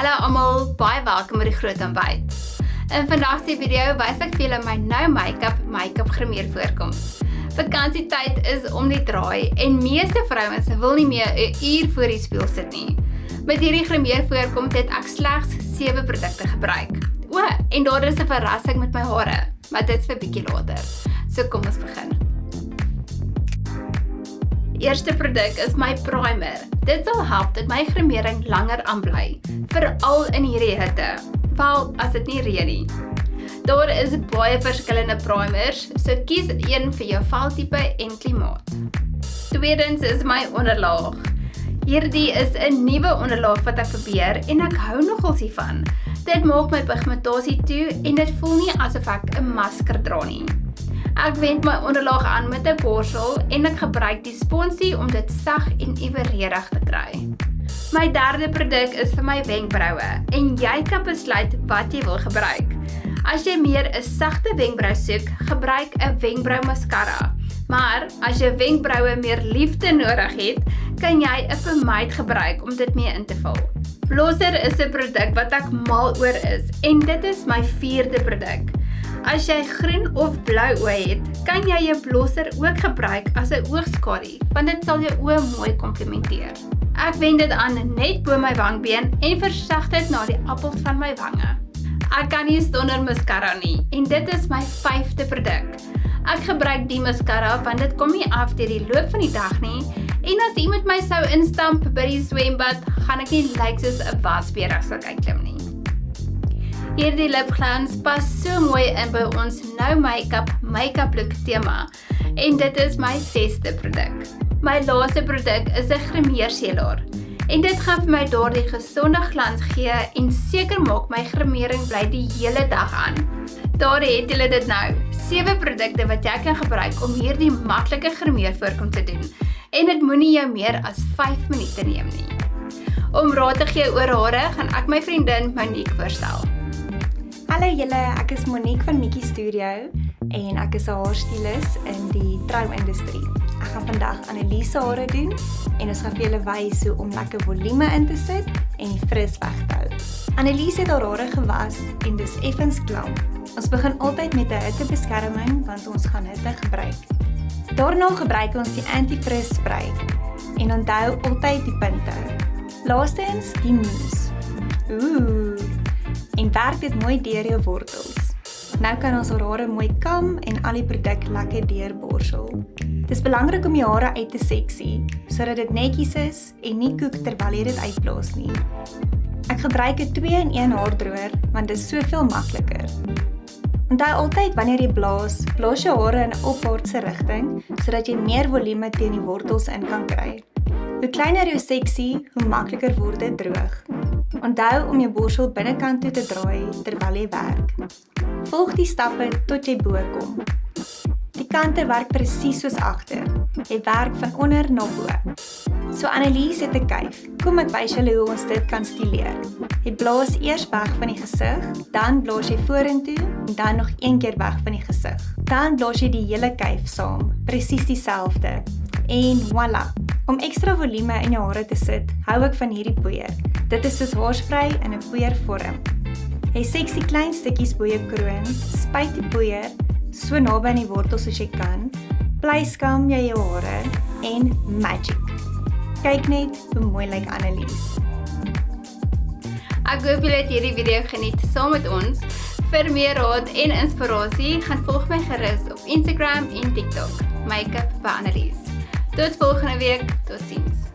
Hallo almal, baie welkom by die Groot Ontbyt. In vandag se video wys ek vir julle my nou make-up grimeer voorkoms. Vakansietyd is om die draai en meeste vrouens wil nie meer 'n uur voor die spieël sit nie. Met hierdie grimeer voorkoms het ek slegs 7 produkte gebruik. En daar is 'n verrassing met my hare, maar dit is vir bietjie later. So kom ons begin. Eerste produk is my primer. Dit sal help dat my grimering langer aanbly, veral in hierdie hitte. Wel, as dit nie reën nie. Daar is baie verskillende primers, so kies een vir jou veltipe en klimaat. Tweedens is my onderlaag. Hierdie is 'n nuwe onderlaag wat ek probeer en ek hou nogals hiervan. Dit maak my pigmentasie toe en dit voel nie asof ek 'n masker dra nie. Ek wend my onderlaag aan met 'n borsel en ek gebruik die sponsie om dit sag en evenredig te kry. My derde produk is vir my wenkbroue en jy kan besluit wat jy wil gebruik. As jy meer 'n sagte wenkbrou soek, gebruik 'n wenkbrou mascara. Maar as jou wenkbroue meer liefde nodig het, kan jy 'n pomade gebruik om dit mee in te vul. Blosser is 'n produk wat ek mal oor is en dit is my 4de produk. As jy groen of blou oë het, kan jy jou blosser ook gebruik as 'n oogskadu, want dit sal jou oë mooi komplementeer. Ek wend dit aan net bo my wangbeen en versag dit na die appels van my wange. Ek kan nie sonder mascara nie en dit is my 5de produk. Ek gebruik die mascara want dit kom nie af deur die loop van die dag nie en as iemand my sou instamp by die swembad, gaan ek nie lyk soos 'n wasbeer as ek uitklim nie. Hierdie lipglans pas so mooi in by ons nou make-up look tema en dit is my 6de produk. My laaste produk is 'n grimeersealer en dit gaan vir my daardie gesonde glans gee en seker maak my grimering bly die hele dag aan. Daar het julle dit nou, 7 produkte wat jy kan gebruik om hierdie maklike grimeer voorkom te doen en dit moenie jou meer as 5 minute neem nie. Om raad te gee oor hare, gaan ek my vriendin Monique voorstel. Hallo julle, ek is Monique van Mickey Studio en ek is 'n haarstylist in die trouindustrie. Ek gaan vandag Anneliese hare doen en ons gaan vir julle wys hoe om lekker volume in te sit en die fris weg te hou. Anneliese het haar hare gewas en dis effens klam. Ons begin altyd met 'n hittebeskerming want ons gaan hitte gebruik. Daarna gebruik ons die anti-frizz spray en onthou altyd die punte. Laastens die mousse. En werk dit mooi deur jou wortels. Nou kan ons haar hare mooi kam en al die produk lekker deurborsel. Dis belangrik om jou hare uit te seksie, sodat dit netjies is en nie koek terwyl jy dit uitblaas nie. Ek gebruik 'n 2-in-1 haardroër want dit is soveel makliker. Onthou altyd wanneer jy blaas jou hare in 'n opwaartse rigting, sodat jy meer volume teen die wortels in kan kry. Hoe kleiner jou seksie, hoe makliker word dit droog. Onthou om jou borsel binnekant toe te draai terwyl jy werk. Volg die stappe tot jy bo kom. Die kante werk presies soos agter. Jy werk van onder na bo. So Anneliese het 'n kuif. Kom ek wys julle hoe ons dit kan stileer. Jy blaas eers weg van die gesig, dan blaas jy vorentoe en dan nog een keer weg van die gesig. Dan blaas jy die hele kuif saam, presies dieselfde. En voilà. Om ekstra volume in jou hare te sit, hou ek van hierdie poeier. Dit is soos haarspray in 'n poeiervorm. Jy seksie klein stukkies bo jou kroon, spuit die poeier so naby aan die wortels as jy kan, pleiskam jy jou hare en magic. Kyk net hoe mooi lyk Anneliese. Ek hoop julle het hierdie video geniet saam met ons. Vir meer raad en inspirasie, gaan volg my gerus op Instagram en TikTok. Make-up by Anneliese. Tot volgende week, totsiens.